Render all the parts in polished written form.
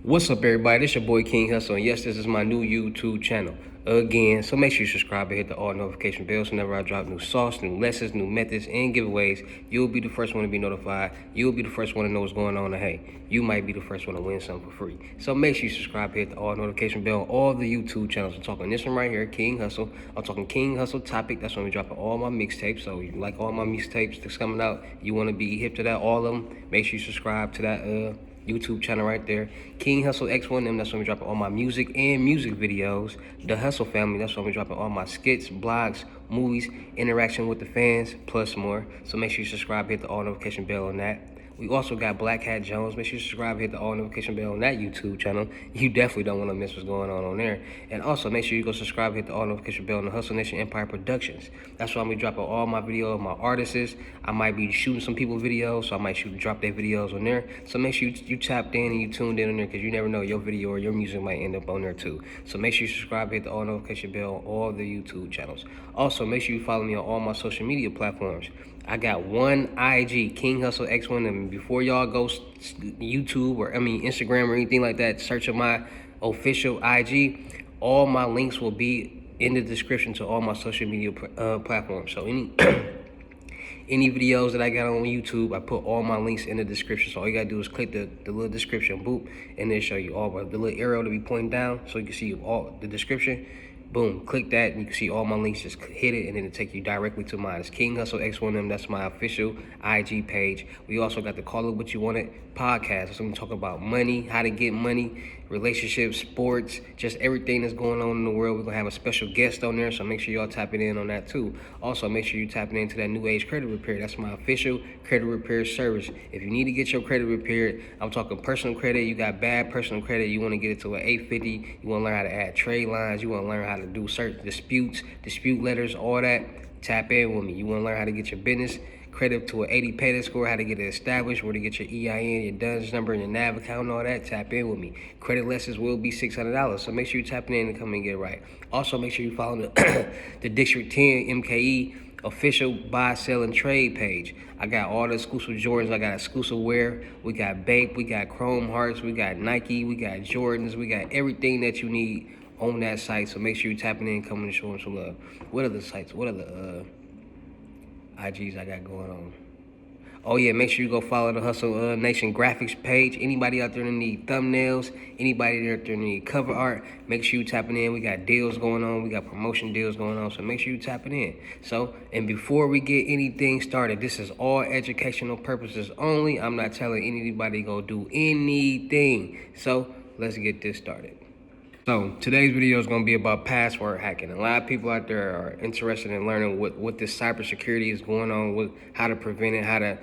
What's up, everybody? This your boy King Hussle, and yes, this is my new YouTube channel again. So make sure you subscribe and hit the all notification bell so whenever I drop new sauce, new lessons, new methods, and giveaways, you'll be the first one to be notified. You'll be the first one to know what's going on, and hey, you might be the first one to win something for free. So make sure you subscribe and hit the all notification bell on all the YouTube channels. I'm talking this one right here, King Hussle. I'm talking King Hussle Topic. That's when we dropping all my mixtapes. So if you like all my mixtapes that's coming out, you want to be hip to that, all of them, make sure you subscribe to that YouTube channel right there. King Hussle X1M, that's when we dropping all my music and music videos. The Hussle Family, that's when we dropping all my skits, blogs, movies, interaction with the fans, plus more. So make sure you subscribe, hit the all notification bell on that. We also got Black Hat Jones. Make sure you subscribe, hit the all notification bell on that YouTube channel. You definitely don't want to miss what's going on there. And also make sure you go subscribe, hit the all notification bell on the Hussle Nation Empire Productions. That's why I'm dropping all my videos, my artists. I might be shooting some people videos, so I might drop their videos on there. So make sure you tapped in and you tuned in on there, because you never know, your video or your music might end up on there too. So make sure you subscribe, hit the all notification bell on all the YouTube channels. Also, make sure you follow me on all my social media platforms. I got one IG, King Hussle X1, and before y'all go YouTube or Instagram or anything like that, searching my official IG, all my links will be in the description to all my social media platforms. So any videos that I got on YouTube, I put all my links in the description. So all you gotta do is click the little description, boop, and then show you all the little arrow to be pointing down, so you can see all the description. Boom, click that and you can see all my links. Just hit it and then it'll take you directly to mine. It's King Hussle X1M. That's my official IG page. We also got the Call It What You Want It podcast. So I'm talking about money, how to get money, relationships, sports, just everything that's going on in the world. We're gonna have a special guest on there, so make sure y'all tapping in on that too. Also, make sure you tapping into that New Age Credit Repair. That's my official credit repair service. If you need to get your credit repaired, I'm talking personal credit. You got bad personal credit, you want to get it to an 850. You want to learn how to add trade lines. You want to learn how to do certain dispute letters, all that. Tap in with me. You want to learn how to get your business credit to an 80 payday score, how to get it established, where to get your EIN, your DUNS number, and your NAV account, and all that. Tap in with me. Credit lessons will be $600, so make sure you're tapping in and come and get it right. Also, make sure you follow the District 10 MKE official buy, sell, and trade page. I got all the exclusive Jordans. I got exclusive wear. We got Bape. We got Chrome Hearts. We got Nike. We got Jordans. We got everything that you need on that site. So make sure you're tapping in and coming and showing some love. What are the sites? What are the IGs I got going on? Oh yeah, make sure you go follow the Hussle Nation graphics page. Anybody out there that need thumbnails, anybody out there that need cover art, make sure you tapping in. We got deals going on. We got promotion deals going on. So make sure you tapping in. So, and before we get anything started, this is all educational purposes only. I'm not telling anybody go do anything. So let's get this started. So today's video is going to be about password hacking. A lot of people out there are interested in learning what this cybersecurity is going on, with how to prevent it, how to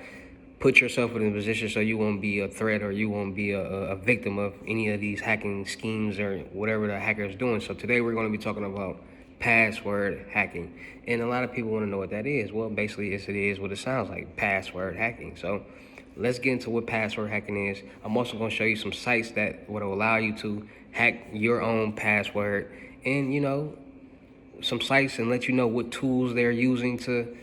put yourself in a position so you won't be a threat or you won't be a victim of any of these hacking schemes or whatever the hacker is doing. So today we're going to be talking about password hacking. And a lot of people want to know what that is. Well, basically it is what it sounds like, password hacking. So let's get into what password hacking is. I'm also going to show you some sites that would allow you to hack your own password, and some sites, and let you know what tools they're using to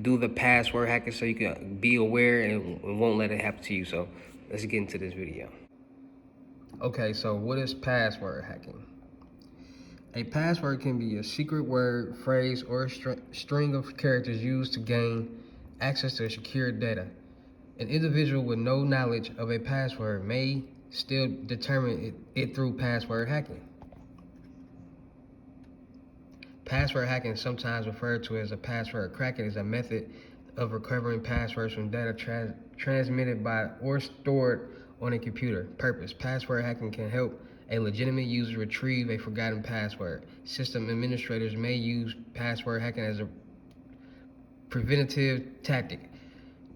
do the password hacking, so you can be aware and won't let it happen to you. So let's get into this video. Okay, so what is password hacking? A password can be a secret word, phrase, or a string of characters used to gain access to secure data. An individual with no knowledge of a password may still determine it through password hacking. Password hacking, sometimes referred to as a password cracking, is a method of recovering passwords from data transmitted by or stored on a computer. Purpose: password hacking can help a legitimate user retrieve a forgotten password. System administrators may use password hacking as a preventative tactic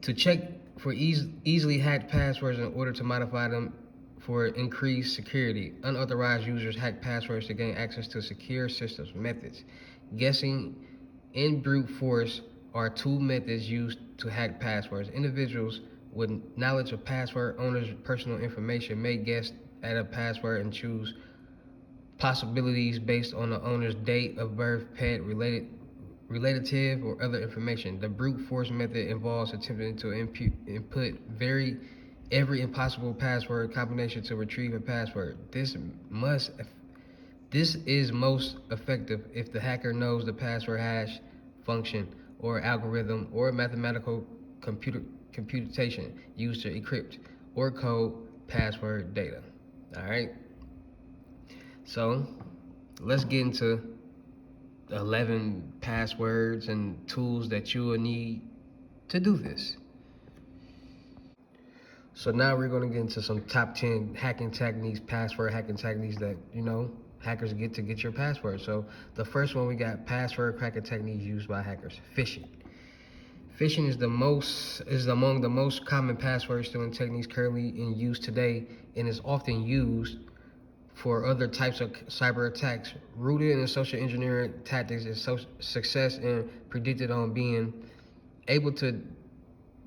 to check for easily hacked passwords in order to modify them for increased security. Unauthorized users hack passwords to gain access to secure systems. Methods: guessing and brute force are two methods used to hack passwords. Individuals with knowledge of password owners' personal information may guess at a password and choose possibilities based on the owner's date of birth, pet, relative, or other information. The brute force method involves attempting to input very every impossible password combination to retrieve a password. This is most effective if the hacker knows the password hash function or algorithm or mathematical computation used to encrypt or code password data. All right. So let's get into 11 passwords and tools that you will need to do this. So now we're going to get into some top 10 hacking techniques, password hacking techniques that, hackers get to get your password. So the first one, we got password cracking techniques used by hackers. Phishing. Phishing is among the most common password stealing techniques currently in use today, and is often used for other types of cyber attacks. Rooted in social engineering tactics, is success and predicted on being able to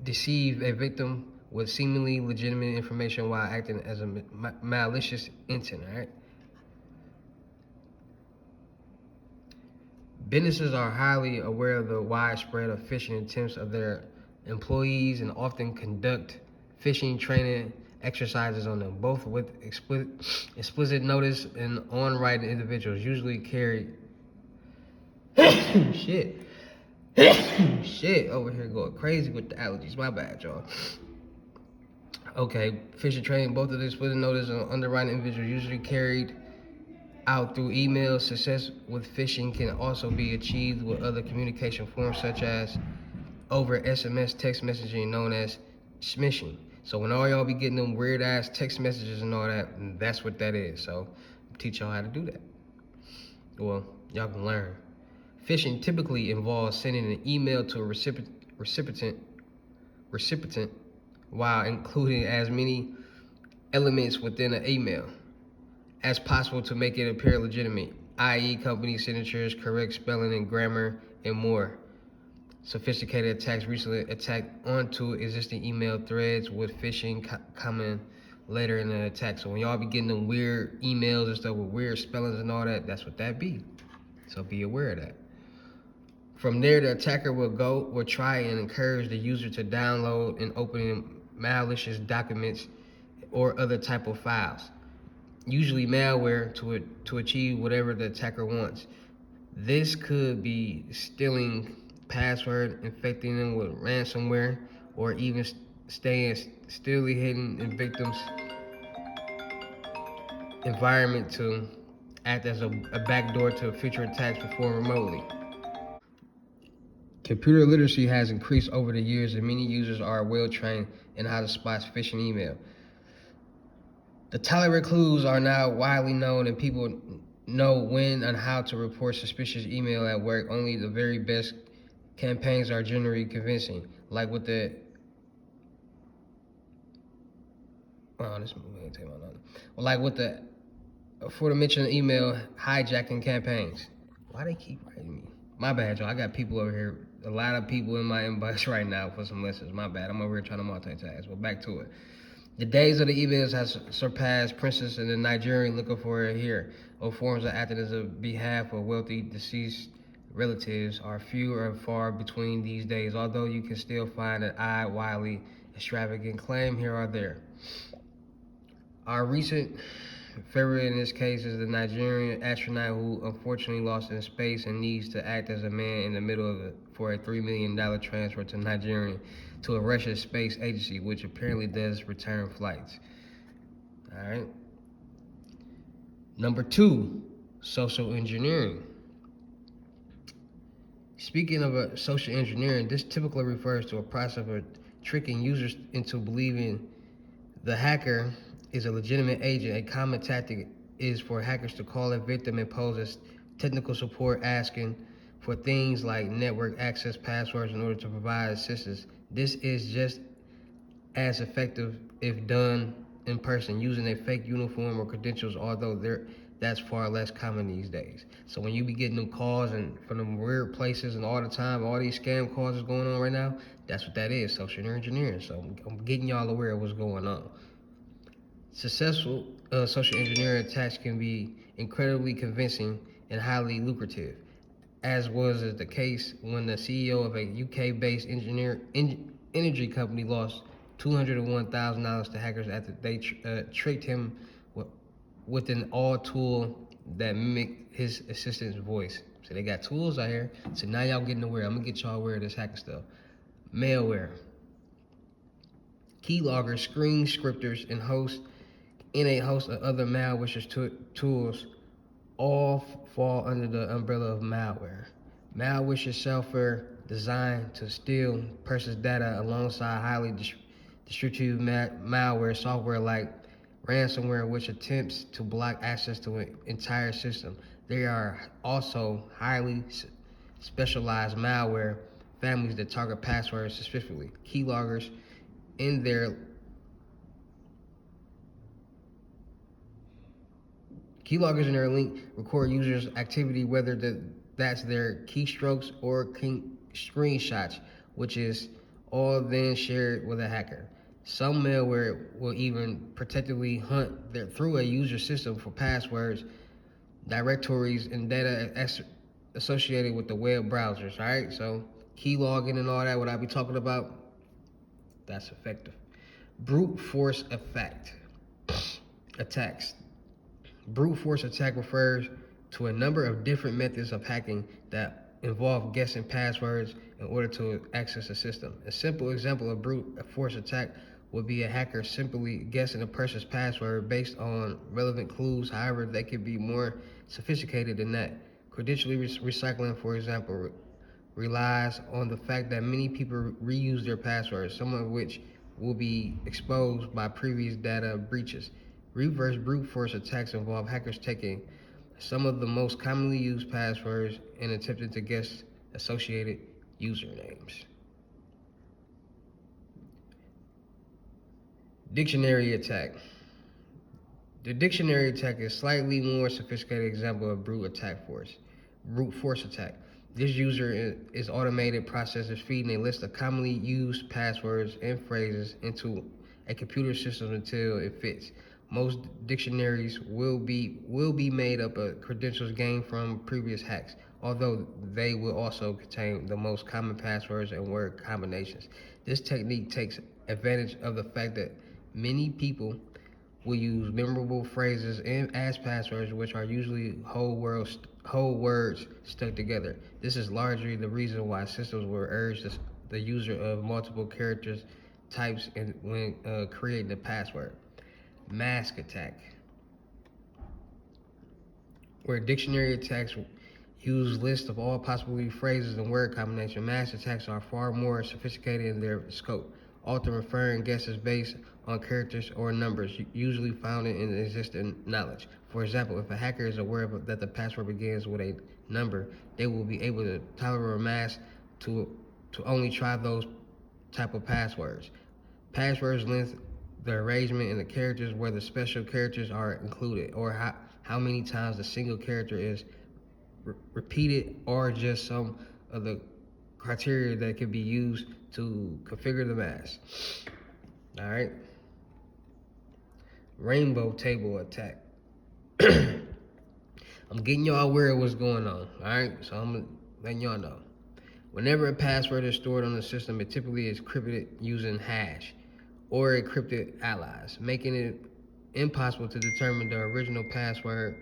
deceive a victim with seemingly legitimate information while acting as a malicious intent. All right. Businesses are highly aware of the widespread of phishing attempts of their employees and often conduct phishing training exercises on them, both with explicit notice and on-writing. Individuals usually carry shit. Shit, over here going crazy with the allergies. My bad, y'all. Okay, phishing training, both of this explicit notice and underwriting individuals usually carried out through email. Success with phishing can also be achieved with other communication forms such as over SMS text messaging known as smishing. So when all y'all be getting them weird ass text messages and all that, that's what that is. So teach y'all how to do that. Well, y'all can learn. Phishing typically involves sending an email to a recipient while including as many elements within an email as possible to make it appear legitimate, i.e. company signatures, correct spelling and grammar, and more. Sophisticated attacks recently attacked onto existing email threads with phishing coming later in the attack. So when y'all be getting them weird emails and stuff with weird spellings and all that, that's what that be. So be aware of that. From there, the attacker will try and encourage the user to download and open malicious documents or other type of files, usually malware, to achieve whatever the attacker wants. This could be stealing password, infecting them with ransomware, or even staying stilly hidden in victims' environment to act as a backdoor to future attacks performed remotely. Computer literacy has increased over the years, and many users are well trained in how to spot phishing email. The tolerant clues are now widely known, and people know when and how to report suspicious email at work. Only the very best campaigns are generally convincing, like with the like with the aforementioned email hijacking campaigns. Why they keep writing me? My bad, y'all. I got people over here, a lot of people in my inbox right now for some lessons. My bad. I'm over here trying to multitask. But back to it. The days of the emails has surpassed. Princess and the Nigerian looking for it here, or forms of acting as a behalf of wealthy deceased relatives are few and far between these days, although you can still find an odd, wildly extravagant claim here or there. Our recent favorite in this case is the Nigerian astronaut who unfortunately lost in space and needs to act as a man in the middle of it for a $3 million transfer to Nigeria to a Russian space agency, which apparently does return flights. All right. Number 2, social engineering. Speaking of social engineering, this typically refers to a process of tricking users into believing the hacker is a legitimate agent. A common tactic is for hackers to call a victim and pose as technical support, asking for things like network access passwords in order to provide assistance. This is just as effective if done in person, using a fake uniform or credentials, although that's far less common these days. So when you be getting them calls and from them weird places and all the time, all these scam calls is going on right now, that's what that is, social engineering. So I'm getting y'all aware of what's going on. Successful social engineering attacks can be incredibly convincing and highly lucrative, as was the case when the CEO of a UK-based energy company lost $201,000 to hackers after they tricked him with an all tool that mimicked his assistant's voice. So they got tools out here. So now y'all getting aware. I'm gonna get y'all aware of this hacker stuff. Malware, keyloggers, screen scripters, and a host of other malicious tools all fall under the umbrella of malware. Malicious software designed to steal person's data alongside highly distributed malware software like ransomware, which attempts to block access to an entire system. There are also highly specialized malware families that target passwords specifically. Keyloggers in their link record users' activity, whether that's their keystrokes or screenshots, which is all then shared with a hacker. Some malware will even protectively hunt through a user system for passwords, directories, and data associated with the web browsers. All right, so keylogging and all that, what I be talking about, that's effective. Brute force attacks. Brute force attack refers to a number of different methods of hacking that involve guessing passwords in order to access a system. A simple example of brute force attack would be a hacker simply guessing a person's password based on relevant clues. However, they could be more sophisticated than that. Credential recycling, for example, relies on the fact that many people reuse their passwords, some of which will be exposed by previous data breaches. Reverse brute force attacks involve hackers taking some of the most commonly used passwords and attempting to guess associated usernames. Dictionary attack. The dictionary attack is a slightly more sophisticated example of brute force attack. This user is automated processes feeding a list of commonly used passwords and phrases into a computer system until it fits. Most dictionaries will be made up of credentials gained from previous hacks, although they will also contain the most common passwords and word combinations. This technique takes advantage of the fact that many people will use memorable phrases as passwords, which are usually whole words stuck together. This is largely the reason why systems will urge the user of multiple characters types when creating a password. Mask attack, where dictionary attacks use lists of all possible phrases and word combinations. Mask attacks are far more sophisticated in their scope, often referring guesses based on characters or numbers, usually found in existing knowledge. For example, if a hacker is aware that the password begins with a number, they will be able to tailor a mask to only try those type of passwords. Passwords length, the arrangement, and the characters where the special characters are included, or how many times the single character is repeated, or just some of the criteria that can be used to configure the mask. All right. Rainbow table attack. I'm getting y'all aware of what's going on. All right, so I'm letting y'all know. Whenever a password is stored on the system, it typically is encrypted using hash or encrypted allies, making it impossible to determine the original password.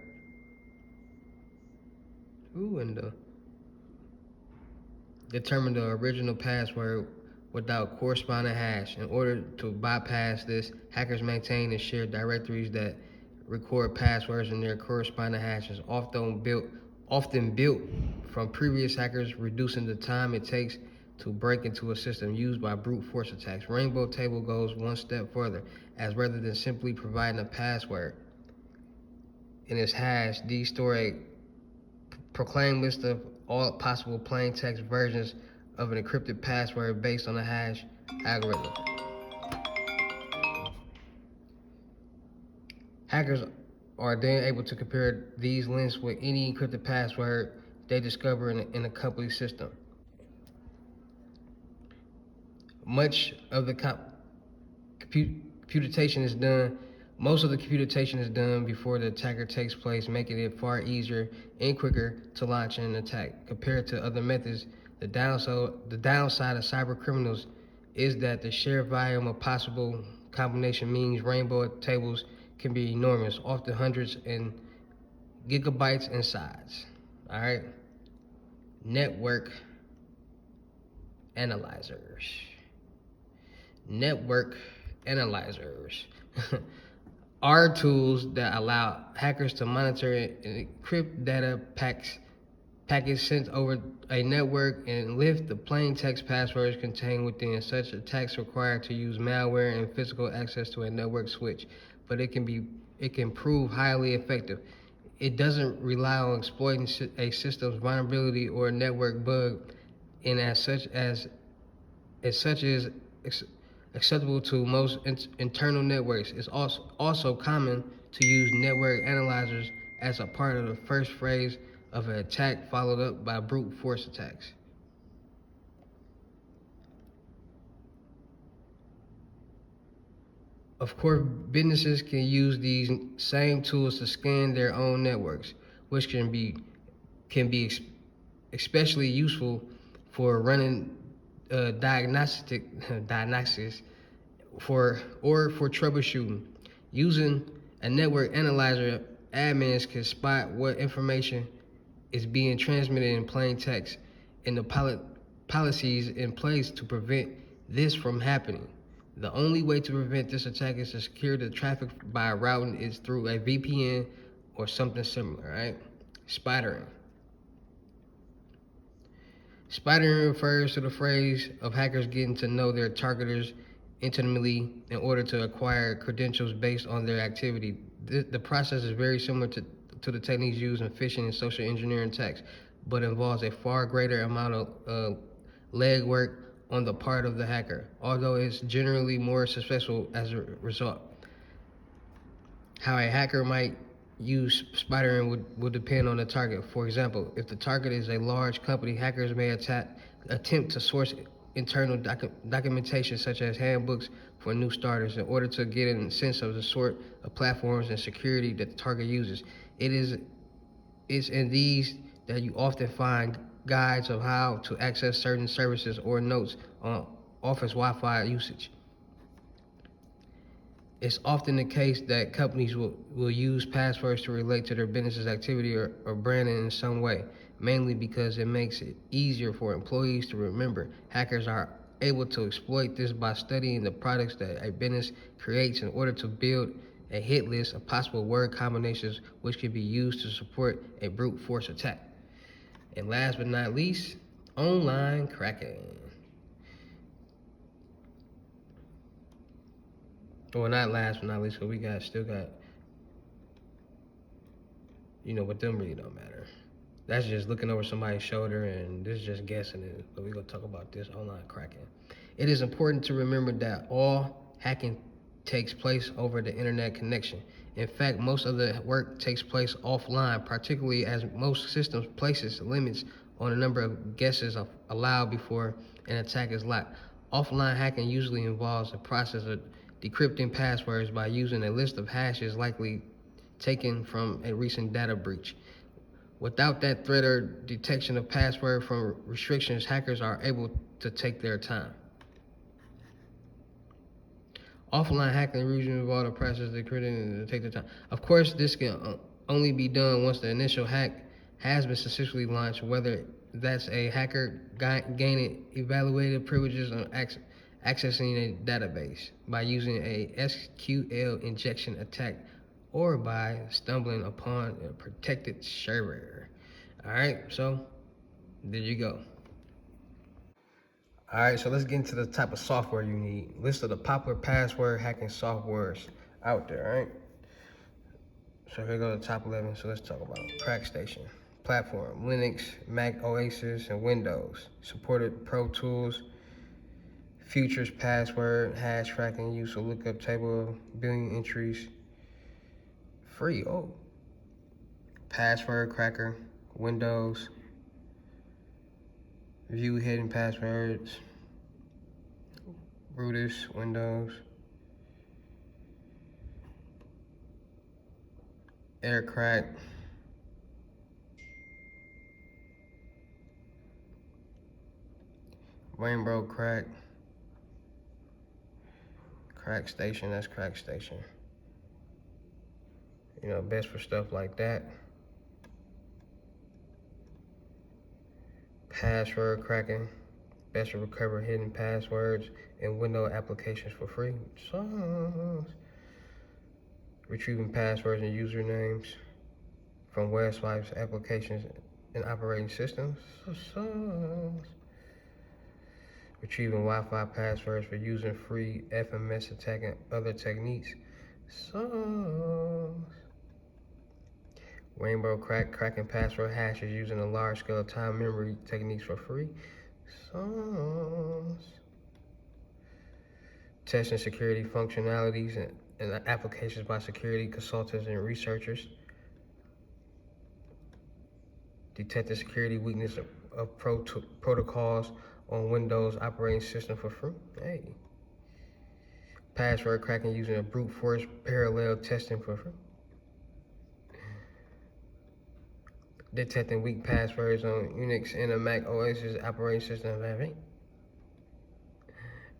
Determine the original password without corresponding hash. In order to bypass this, hackers maintain and share directories that record passwords and their corresponding hashes, often built from previous hackers, reducing the time it takes to break into a system used by brute force attacks. Rainbow table goes one step further, as rather than simply providing a password in its hash, these store a proclaimed list of all possible plain text versions of an encrypted password based on a hash algorithm. Hackers are then able to compare these links with any encrypted password they discover in a company's system. Much of the computation is done. Most of the computation is done before the attacker takes place, making it far easier and quicker to launch an attack compared to other methods. The downside of cyber criminals is that the sheer volume of possible combination means rainbow tables can be enormous, often hundreds and gigabytes in size. All right. Network analyzers. Network analyzers are tools that allow hackers to monitor and encrypt data packets sent over a network and lift the plain text passwords contained within. Such attacks require to use malware and physical access to a network switch, but it can prove highly effective. It doesn't rely on exploiting a system's vulnerability or a network bug, and as such is acceptable to most internal networks. It's also common to use network analyzers as a part of the first phase of an attack, followed up by brute force attacks. Of course, businesses can use these same tools to scan their own networks, which can be especially useful for running diagnostics for troubleshooting. Using a network analyzer, admins can spot what information is being transmitted in plain text and the policies in place to prevent this from happening. The only way to prevent this attack is to secure the traffic by routing it through a VPN or something similar, right? Spidering. Spidering refers to the phrase of hackers getting to know their targeters intimately in order to acquire credentials based on their activity. The process is very similar to the techniques used in phishing and social engineering attacks, but involves a far greater amount of legwork on the part of the hacker, although it's generally more successful as a result. How a hacker might use spidering would depend on the target. For example, if the target is a large company, hackers may attempt to source internal documentation such as handbooks for new starters in order to get a sense of the sort of platforms and security that the target uses. It's in these that you often find guides of how to access certain services or notes on office Wi-Fi usage. It's often the case that companies will use passwords to relate to their business's activity or branding in some way, mainly because it makes it easier for employees to remember. Hackers are able to exploit this by studying the products that a business creates in order to build a hit list of possible word combinations which can be used to support a brute force attack. And last but not least, online cracking. Well, not last but not least, because we still got, but them really don't matter. That's just looking over somebody's shoulder, and this is just guessing it. But we're gonna talk about this online cracking. It is important to remember that all hacking takes place over the internet connection. In fact, most of the work takes place offline, particularly as most systems places limits on the number of guesses allowed before an attack is locked. Offline hacking usually involves the process of decrypting passwords by using a list of hashes likely taken from a recent data breach. Without that threat or detection of password from restrictions, hackers are able to take their time. Offline hacking usually involves the process of decrypting and take the time. Of course, this can only be done once the initial hack has been successfully launched, whether that's a hacker gaining evaluated privileges on accessing a database by using a SQL injection attack or by stumbling upon a protected server. All right, so there you go. All right, so let's get into the type of software you need. List of the popular password hacking softwares out there, all right? So here go the top 11. So let's talk about CrackStation. Platform, Linux, Mac OS, and Windows. Supported Pro Tools, Futures password, hash tracking, use of lookup table of billion entries. Free, oh. Password Cracker, Windows, View hidden passwords, Brutus, Windows, Aircrack, Rainbow Crack, Crack Station, that's Crack Station. You know, best for stuff like that. Password cracking, best to recover hidden passwords and Windows applications for free. Sauce. Retrieving passwords and usernames from websites, applications, and operating systems. Sauce. Retrieving Wi-Fi passwords for using free FMS attack and other techniques. Sauce. Rainbow cracking password hashes using a large scale of time memory techniques for free. Sauce. Testing security functionalities and applications by security consultants and researchers. Detecting security weakness of protocols on Windows operating system for free. Hey. Password cracking using a brute force parallel testing for free. Detecting weak passwords on Unix and a Mac OS operating system.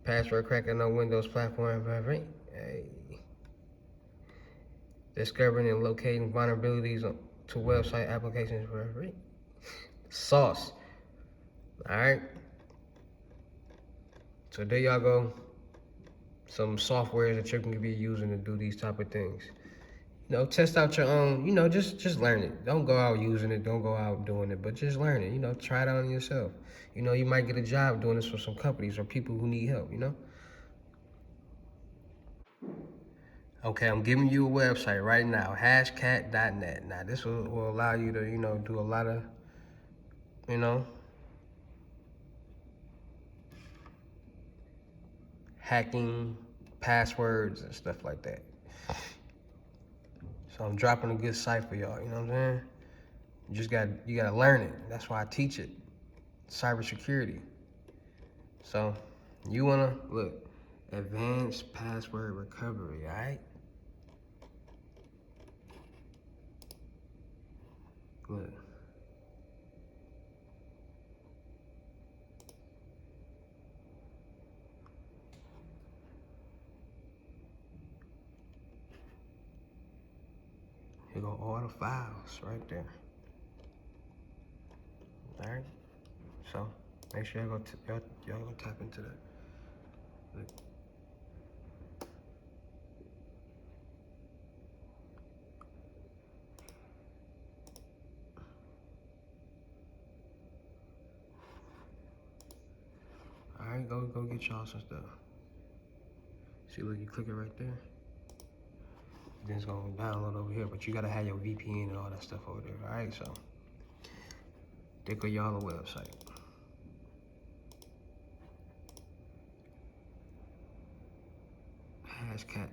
Password cracking on Windows platform. Hey. Discovering and locating vulnerabilities to website applications for free. Sauce. All right. So there y'all go. Some softwares that you can be using to do these type of things. You know, test out your own, you know, just learn it. Don't go out using it, don't go out doing it, but just learn it, you know, try it out on yourself. You know, you might get a job doing this for some companies or people who need help, you know? Okay, I'm giving you a website right now, hashcat.net. Now, this will allow you to, you know, do a lot of, you know, hacking, passwords, and stuff like that. So I'm dropping a good site for y'all, you know what I'm saying? You gotta learn it. That's why I teach it. Cybersecurity. So you wanna look, advanced password recovery, all right? Look. Here go all the files right there. All right. So make sure y'all go tap into that. Look. All right, go get y'all some stuff. See, look, you click it right there. Then it's gonna download over here, but you gotta have your VPN and all that stuff over there. All right, so there go y'all the website. Hashcat.net.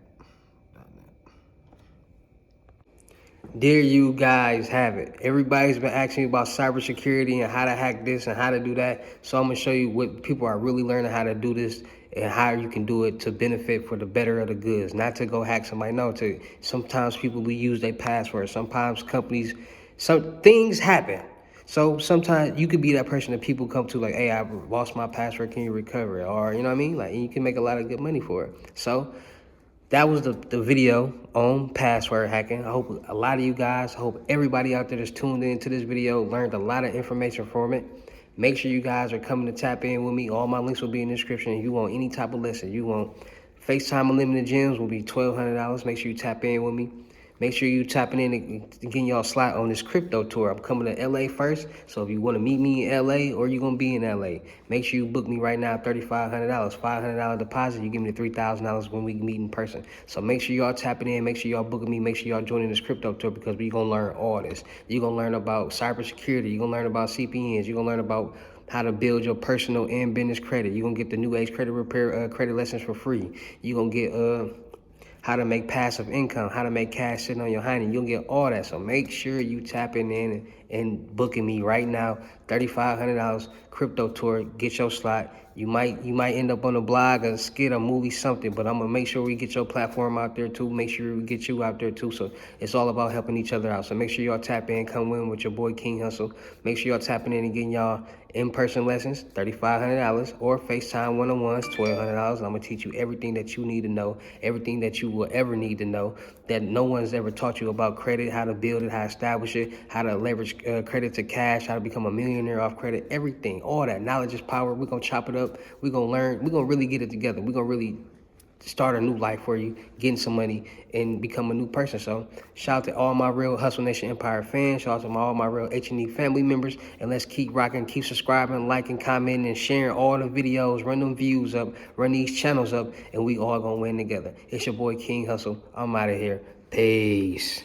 There you guys have it. Everybody's been asking me about cybersecurity and how to hack this and how to do that. So I'm gonna show you what people are really learning how to do this and how you can do it to benefit for the better of the goods. Not to go hack somebody, no, to sometimes people will use their passwords. Sometimes companies, some things happen. So sometimes you could be that person that people come to like, hey, I lost my password, can you recover it? Or, you know what I mean? Like, you can make a lot of good money for it. So that was the video on password hacking. I hope a lot of you guys, I hope everybody out there that's tuned into this video learned a lot of information from it. Make sure you guys are coming to tap in with me. All my links will be in the description. If you want any type of lesson, you want FaceTime Unlimited Gems will be $1,200. Make sure you tap in with me. Make sure you tapping in and getting y'all a slot on this crypto tour. I'm coming to LA first, so if you want to meet me in LA or you're going to be in LA, make sure you book me right now, $3,500, $500 deposit. You give me the $3,000 when we meet in person. So make sure y'all tapping in, make sure y'all booking me, make sure y'all joining this crypto tour because we're going to learn all this. You're going to learn about cybersecurity. You're going to learn about CPNs. You're going to learn about how to build your personal and business credit. You're going to get the new age credit repair credit lessons for free. You're going to get how to make passive income, how to make cash sitting on your honey. You'll get all that. So make sure you tapping in and booking me right now. $3,500 crypto tour. Get your slot. You might end up on a blog, a skit, a movie, something. But I'm gonna make sure we get your platform out there too. Make sure we get you out there too. So it's all about helping each other out. So make sure y'all tap in, come in with your boy King Hussle. Make sure y'all tapping in and getting y'all in-person lessons, $3,500, or FaceTime one-on-ones, $1,200. I'm gonna teach you everything that you need to know, everything that you will ever need to know, that no one's ever taught you about credit, how to build it, how to establish it, how to leverage credit to cash, how to become a millionaire off credit, everything, all that. Knowledge is power. We're gonna chop it up. We're gonna learn. We're gonna really get it together. We're gonna really start a new life for you, getting some money, and become a new person. So shout out to all my real Hustle Nation Empire fans. Shout out to all my real H&E family members. And let's keep rocking, keep subscribing, liking, commenting, and sharing all the videos. Run them views up, run these channels up, and we all gonna win together. It's your boy King Hussle. I'm out of here. Peace.